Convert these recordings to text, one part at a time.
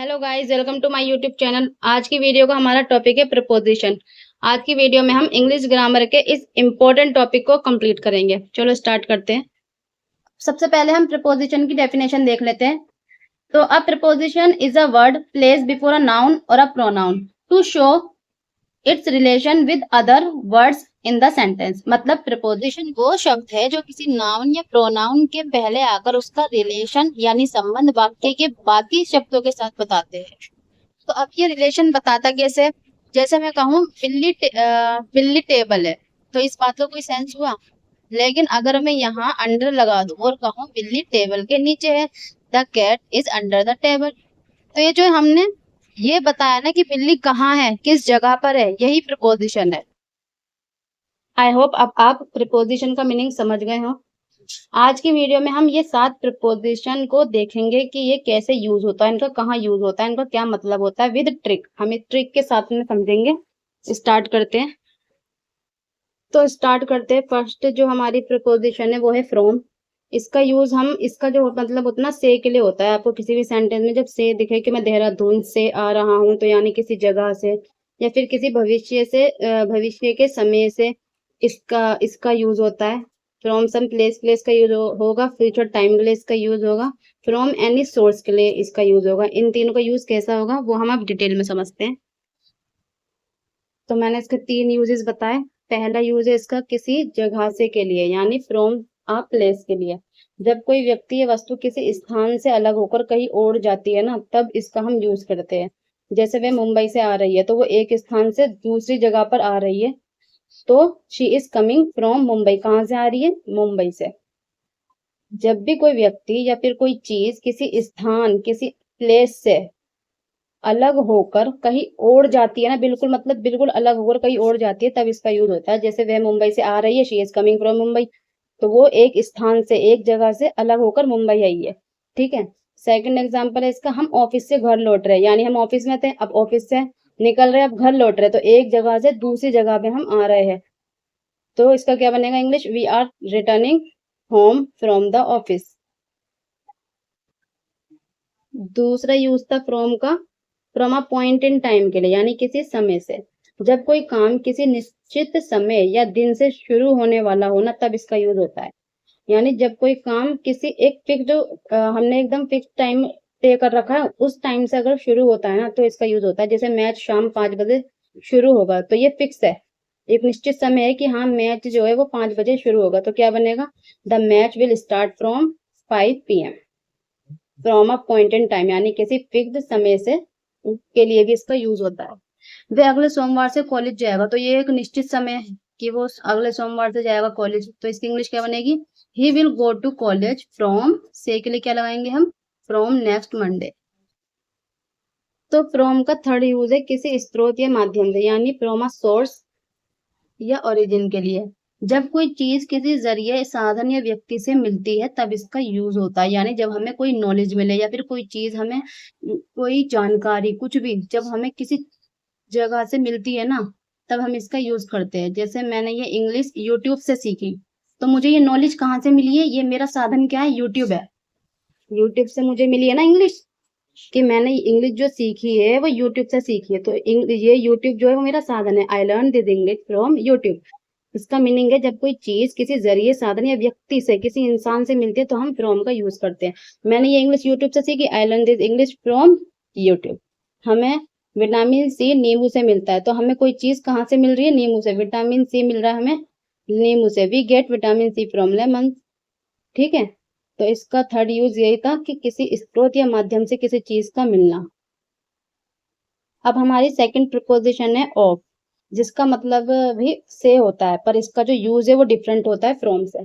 Hello guys, welcome to my YouTube channel. आज की video का हमारा टॉपिक है प्रपोजिशन। आज की वीडियो में हम इंग्लिश ग्रामर के इस इम्पोर्टेंट टॉपिक को कंप्लीट करेंगे। चलो स्टार्ट करते हैं। सबसे पहले हम प्रपोजिशन की डेफिनेशन देख लेते हैं। तो a preposition is a word place before a noun और a pronoun to show its relation with other words in the sentence. मतलब प्रपोजिशन वो शब्द है जो किसी नाउन या प्रोनाउन के पहले आकर उसका रिलेशन यानी संबंध वाक्य के बाकी शब्दों के साथ बताते हैं। तो अब ये रिलेशन बताता कैसे? जैसे मैं कहूँ बिल्ली टेबल है, तो इस बात का कोई सेंस हुआ। लेकिन अगर मैं यहाँ अंडर लगा दूं और कहूँ बिल्ली टेबल के नीचे है, the cat is under the table, तो ये जो हमने ये बताया ना कि बिल्ली कहाँ है, किस जगह पर है, यही प्रपोजिशन है। आई होप अब आप प्रपोजिशन का मीनिंग समझ गए हो। आज की वीडियो में हम ये 7 प्रपोजिशन को देखेंगे कि ये कैसे यूज होता है, इनका कहाँ यूज होता है, इनका क्या मतलब होता है, विद ट्रिक। हम इस ट्रिक के साथ में समझेंगे। स्टार्ट करते हैं। तो स्टार्ट करते हैं। फर्स्ट जो हमारी प्रपोजिशन है वो है फ्रॉम। इसका यूज हम, इसका जो मतलब उतना से के लिए होता है। आपको किसी भी सेंटेंस में जब से दिखे कि मैं देहरादून से आ रहा हूँ, तो यानी किसी जगह से या फिर किसी भविष्य से, भविष्य के समय से इसका इसका यूज होता है। फ्रॉम सम प्लेस, प्लेस का यूज होगा। फ्यूचर टाइम के लिए इसका यूज होगा। फ्रॉम एनी सोर्स के लिए इसका यूज होगा। इन तीनों का यूज कैसा होगा वो हम अब डिटेल में समझते हैं। तो मैंने इसके 3 यूजेस बताए। पहला यूज है इसका किसी जगह से के लिए, यानी फ्रॉम अ प्लेस के लिए। जब कोई व्यक्ति या वस्तु किसी स्थान से अलग होकर कहीं और जाती है ना, तब इसका हम यूज करते हैं। जैसे वह मुंबई से आ रही है, तो वो एक स्थान से दूसरी जगह पर आ रही है, तो she is coming from Mumbai. कहाँ से आ रही है? मुंबई से। जब भी कोई व्यक्ति या फिर कोई चीज किसी स्थान, किसी प्लेस से अलग होकर कहीं और जाती है ना, बिल्कुल मतलब बिल्कुल अलग होकर कहीं और जाती है, तब इसका यूज होता है। जैसे वह मुंबई से आ रही है, she is coming from Mumbai, तो वो एक स्थान से, एक जगह से अलग होकर मुंबई आई है। ठीक है। सेकंड एग्जांपल है इसका, हम ऑफिस से घर लौट रहे हैं, यानी हम ऑफिस में थे, अब ऑफिस से निकल रहे हैं, अब घर लौट रहे हैं, तो एक जगह से दूसरी जगह पे हम आ रहे हैं, तो इसका क्या बनेगा English? We are returning home from the office. दूसरा यूज था फ्रॉम का, from a point in time के लिए, यानी किसी समय से। जब कोई काम किसी निश्चित समय या दिन से शुरू होने वाला हो ना, तब इसका यूज होता है। यानी जब कोई काम किसी एक फिक्स, जो हमने एकदम फिक्स टाइम तय कर रखा है, उस टाइम से अगर शुरू होता है ना, तो इसका यूज होता है। जैसे मैच शाम 5 बजे शुरू होगा, तो ये फिक्स है, एक निश्चित समय है कि हाँ मैच जो है वो 5 बजे शुरू होगा, तो क्या बनेगा? The match will start from 5 PM। From a point in time, यानी किसी फिक्स समय से के लिए भी इसका यूज होता है। वह अगले सोमवार से कॉलेज जाएगा, तो ये एक निश्चित समय है कि वो अगले सोमवार से जाएगा कॉलेज, तो इसकी इंग्लिश क्या बनेगी? He will go to college from, से के लिए क्या लगाएंगे हम? From next Monday. तो फ्रॉम का थर्ड यूज है किसी स्रोत या माध्यम से, यानी फ्रॉम अ सोर्स या ओरिजिन के लिए। जब कोई चीज किसी जरिए, साधन या व्यक्ति से मिलती है, तब इसका यूज होता है। यानी जब हमें कोई नॉलेज मिले या फिर कोई चीज हमें, कोई जानकारी, कुछ भी जब हमें किसी जगह से मिलती है ना, तब हम इसका यूज करते हैं। जैसे मैंने ये इंग्लिश यूट्यूब से सीखी, तो मुझे ये नॉलेज कहाँ से मिली है? ये मेरा साधन क्या है? यूट्यूब है। यूट्यूब से मुझे मिली है ना इंग्लिश, कि मैंने इंग्लिश जो सीखी है वो यूट्यूब से सीखी है, तो ये यूट्यूब जो है वो मेरा साधन है। I learn this English from YouTube. इसका मीनिंग है जब कोई चीज किसी जरिए, साधन या व्यक्ति से, किसी इंसान से मिलती है, तो हम फ्रॉम का यूज करते हैं। मैंने ये इंग्लिश यूट्यूब से सीखी, I learn this English from YouTube. हमें विटामिन सी नींबू से मिलता है, तो हमें कोई चीज कहाँ से मिल रही है? नींबू से। विटामिन सी मिल रहा है हमें नींबू से। We get vitamin C from lemon. ठीक है। तो इसका थर्ड यूज यही था कि किसी स्रोत या माध्यम से किसी चीज का मिलना। अब हमारी सेकंड प्रपोजिशन है ऑफ, जिसका मतलब भी से होता है, पर इसका जो यूज है वो डिफरेंट होता है फ्रॉम से।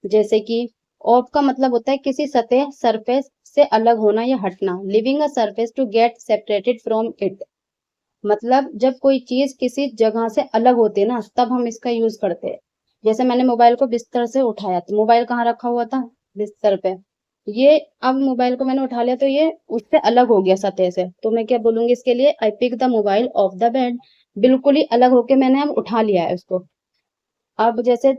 जैसे कि ऑफ का मतलब होता है किसी सतह, सरफेस से अलग होना या हटना। Leaving a surface to get separated from it. मतलब जब कोई चीज किसी जगह से अलग होती है ना, तब हम इसका यूज करते हैं। जैसे मैंने मोबाइल को बिस्तर से उठाया, तो मोबाइल कहाँ रखा हुआ था? बिस्तर पे। ये, अब मोबाइल को मैंने उठा लिया, तो ये उससे अलग हो गया सतह से, तो मैं क्या बोलूंगी इसके लिए? I pick the mobile off the bed. बिल्कुल ही अलग होके मैंने अब उठा लिया है उसको। अब जैसे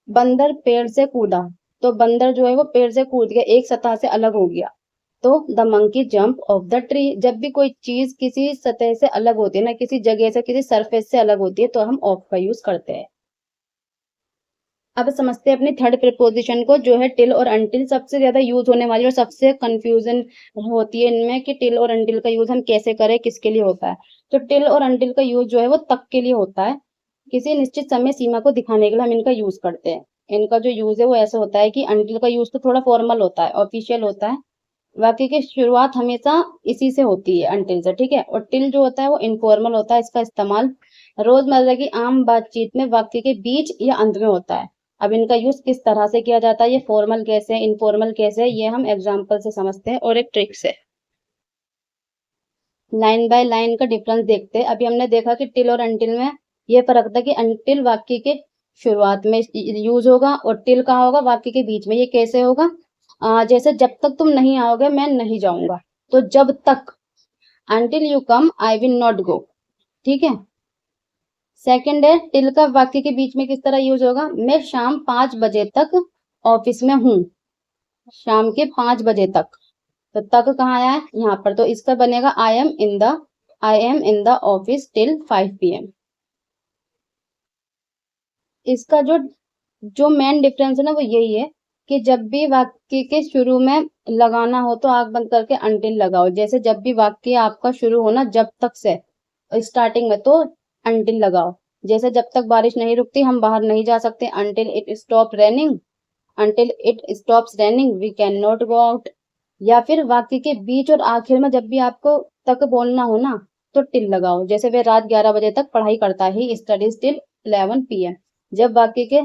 बंदर पेड़ से कूदा, तो बंदर जो है वो पेड़ से कूद गया, एक सतह से अलग हो गया। तो the monkey jump of the tree, जब भी कोई चीज किसी सतह से अलग होती है ना, किसी जगह से, किसी सरफेस से अलग होती है, तो हम ऑफ का यूज करते हैं। अब समझते हैं अपनी थर्ड प्रीपोजिशन को, जो है टिल और अनटिल। सबसे ज्यादा यूज होने वाली और सबसे कंफ्यूजन होती है इनमें कि टिल और अनटिल का यूज हम कैसे करें, किसके लिए होता है। तो टिल और अनटिल का यूज जो है वो तक के लिए होता है, किसी निश्चित समय सीमा को दिखाने के लिए हम इनका यूज करते हैं। इनका जो यूज है वो ऐसा होता है कि अनटिल का यूज तो थोड़ा फॉर्मल होता है, ऑफिशियल होता है। वाक्य की शुरुआत हमेशा इसी से होती है, अनटिल से, ठीक है। और टिल जो होता है वो इनफॉर्मल होता है, इसका इस्तेमाल रोजमर्रा की आम बातचीत में वाक्य के बीच या अंत में होता है। अब इनका यूज किस तरह से किया जाता है, ये फॉर्मल कैसे है, इनफॉर्मल कैसे है, ये हम एग्जाम्पल से समझते हैं और एक ट्रिक से। लाइन बाय लाइन का डिफरेंस देखते हैं। अभी हमने देखा कि टिल और अनटिल में ये फर्क था कि अनटिल वाक्य के शुरुआत में यूज होगा और टिल कहाँ होगा, वाक्य के बीच में। ये कैसे होगा, जैसे जब तक तुम नहीं आओगे मैं नहीं जाऊंगा, तो जब तक, until you come I will not go, ठीक है। सेकंड है, टिल का वाक्य के बीच में किस तरह यूज होगा, मैं शाम 5 बजे तक ऑफिस में हूँ, शाम के 5 बजे तक। तो तक कहाँ आया है, यहाँ पर, तो इसका बनेगा I am in the office till 5 PM। इसका जो जो मेन डिफरेंस है ना वो यही है कि जब भी वाक्य के शुरू में लगाना हो तो आंख बंद करके अनटिल लगाओ। जैसे जब भी वाक्य आपका शुरू हो ना जब तक से, स्टार्टिंग में, तो अनटिल लगाओ। जैसे जब तक बारिश नहीं रुकती हम बाहर नहीं जा सकते, until it stop raining, until it stops raining we can not go out. या फिर वाक्य के बीच और आखिर में जब भी आपको तक बोलना हो ना तो टिल लगाओ। जैसे वह रात 11 बजे तक पढ़ाई करता है, ही स्टडीज टिल 11 PM। जब वाक्य के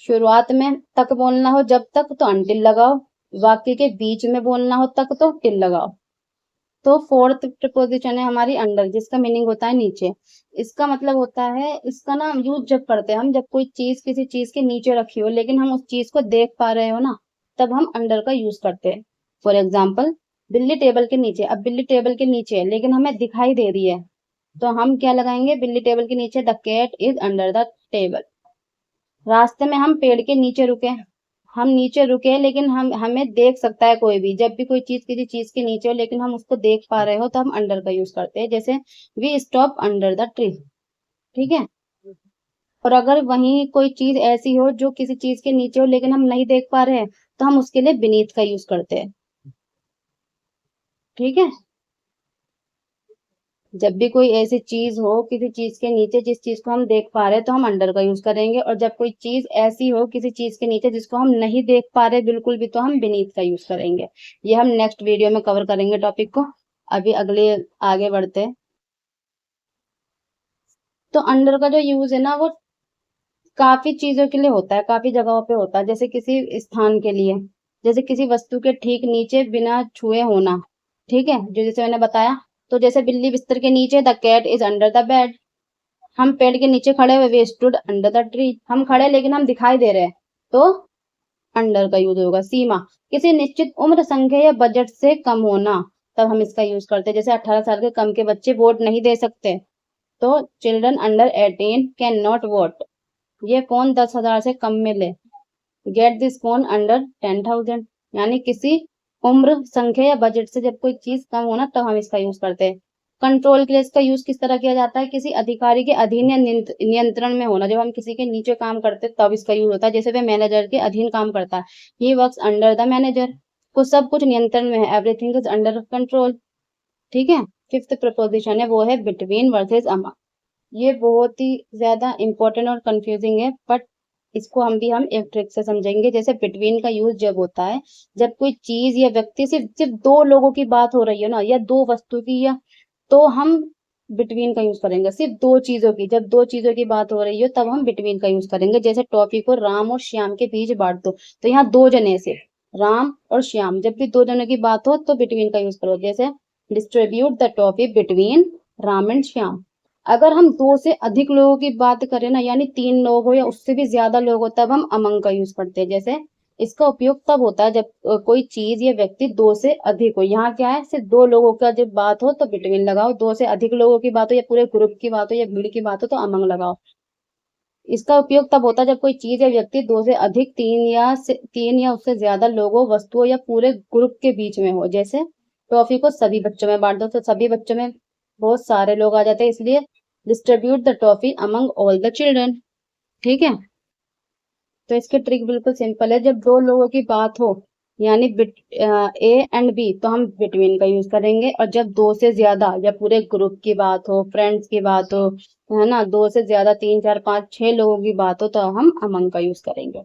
शुरुआत में तक बोलना हो जब तक, तो अनटिल लगाओ। वाक्य के बीच में बोलना हो तक, तो टिल लगाओ। तो फोर्थ प्रीपोजिशन है हमारी अंडर, जिसका मीनिंग होता है नीचे। इसका मतलब होता है, इसका ना यूज जब करते हैं हम, जब कोई चीज किसी चीज के नीचे रखी हो लेकिन हम उस चीज को देख पा रहे हो ना, तब हम अंडर का यूज करते हैं। फॉर एग्जाम्पल, बिल्ली टेबल के नीचे। अब बिल्ली टेबल के नीचे है लेकिन हमें दिखाई दे रही है, तो हम क्या लगाएंगे, बिल्ली टेबल के नीचे, the cat is under the table. रास्ते में हम पेड़ के नीचे रुके, हम नीचे रुके लेकिन हमें देख सकता है कोई भी। जब भी कोई चीज किसी चीज के नीचे हो लेकिन हम उसको देख पा रहे हो तो हम अंडर का यूज करते हैं। जैसे we stop under the tree, ठीक है। और अगर वहीं कोई चीज ऐसी हो जो किसी चीज के नीचे हो लेकिन हम नहीं देख पा रहे हैं, तो हम उसके लिए बीनीथ का यूज करते हैं, ठीक है। जब भी कोई ऐसी चीज हो किसी चीज के नीचे जिस चीज को हम देख पा रहे हैं तो हम अंडर का यूज करेंगे, और जब कोई चीज ऐसी हो किसी चीज के नीचे जिसको हम नहीं देख पा रहे बिल्कुल भी, तो हम बीनीथ का यूज करेंगे। ये हम नेक्स्ट वीडियो में कवर करेंगे टॉपिक को। अभी अगले आगे बढ़ते हैं। तो अंडर का जो यूज है ना वो काफी चीजों के लिए होता है, काफी जगहों पे होता है। जैसे किसी स्थान के लिए, जैसे किसी वस्तु के ठीक नीचे बिना छुए होना, ठीक है, जो जैसे मैंने बताया। तो जैसे बिल्ली बिस्तर के नीचे, the cat is under the bed. हम पेड़ के नीचे खड़े हुए, we stood under the tree. हम खड़े लेकिन हम दिखाई दे रहे हैं, तो अंडर का यूज होगा। सीमा, किसी निश्चित उम्र, संख्या या बजट से कम होना, तब हम इसका यूज करते हैं। जैसे 18 साल के कम के बच्चे वोट नहीं दे सकते, तो children under 18 can not vote. ये फोन 10,000 से कम में ले, गेट दिस फोन अंडर 10,000। यानी किसी उम्र, संख्या या बजट से जब कोई चीज कम हो ना तब हम इसका यूज करते हैं। कंट्रोल के लिए इसका यूज किस तरह किया जाता है, किसी अधिकारी के अधीन या नियंत्रण में होना। जब हम किसी के नीचे काम करते हैं तब इसका यूज होता है। जैसे वह मैनेजर के अधीन काम करता है, he works under the manager. को सब कुछ नियंत्रण में है, एवरीथिंग इज अंडर कंट्रोल, ठीक है। फिफ्थ प्रपोजिशन है वो है बिटवीन वर्सेस अमंग। ये बहुत ही ज्यादा इंपॉर्टेंट और कंफ्यूजिंग है, बट इसको हम एक ट्रिक से समझेंगे। जैसे बिटवीन का यूज जब होता है जब कोई चीज या व्यक्ति, सिर्फ सिर्फ दो लोगों की बात हो रही है ना, या दो वस्तु की, या, तो हम बिटवीन का यूज करेंगे। सिर्फ दो चीजों की, जब दो चीजों की बात हो रही हो तब हम बिटवीन का यूज करेंगे। जैसे टॉफी को राम और श्याम के बीच बांट दो, तो यहाँ दो जने से, राम और श्याम, जब भी दो जनों की बात हो तो बिटवीन का यूज करो। जैसे distribute the toffee between Ram and Shyam. अगर हम दो से अधिक लोगों की बात करें ना, यानी 3 लोग हो या उससे भी ज्यादा लोग हो, तब हम अमंग का यूज करते हैं। जैसे इसका उपयोग तब होता है जब कोई चीज या व्यक्ति दो से अधिक हो। यहाँ क्या है, सिर्फ दो लोगों का जब बात हो तो बिटवीन लगाओ, दो से अधिक लोगों की बात हो या पूरे ग्रुप की बात हो या भीड़ की बात हो तो अमंग लगाओ। इसका उपयोग तब होता है जब कोई चीज या व्यक्ति दो से अधिक, तीन या उससे ज्यादा लोगों, वस्तुओं या पूरे ग्रुप के बीच में हो। जैसे टॉफी को सभी बच्चों में बांट दो, तो सभी बच्चों में बहुत सारे लोग आ जाते हैं, इसलिए distribute the toffee among all the children. ठीक है, तो इसकी ट्रिक बिल्कुल सिंपल है। जब दो लोगों की बात हो, यानी ए एंड बी, तो हम बिटवीन का यूज करेंगे। और जब दो से ज्यादा या पूरे ग्रुप की बात हो, फ्रेंड्स की बात हो, है ना, दो से ज्यादा, 3, 4, 5, 6 लोगों की बात हो, तो हम अमंग का यूज करेंगे।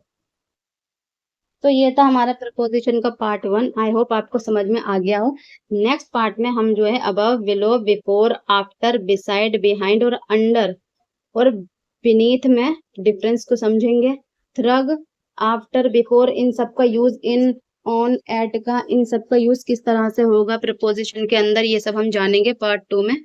तो ये था हमारा प्रपोजिशन का पार्ट 1। आई होप आपको समझ में आ गया हो। नेक्स्ट पार्ट में हम जो है above, below, before, after, beside, behind और अंडर और बीनीथ में डिफरेंस को समझेंगे। थ्रग, आफ्टर, बिफोर, इन सब का यूज, इन, ऑन, एट का, इन सब का यूज किस तरह से होगा प्रपोजिशन के अंदर, ये सब हम जानेंगे पार्ट 2 में।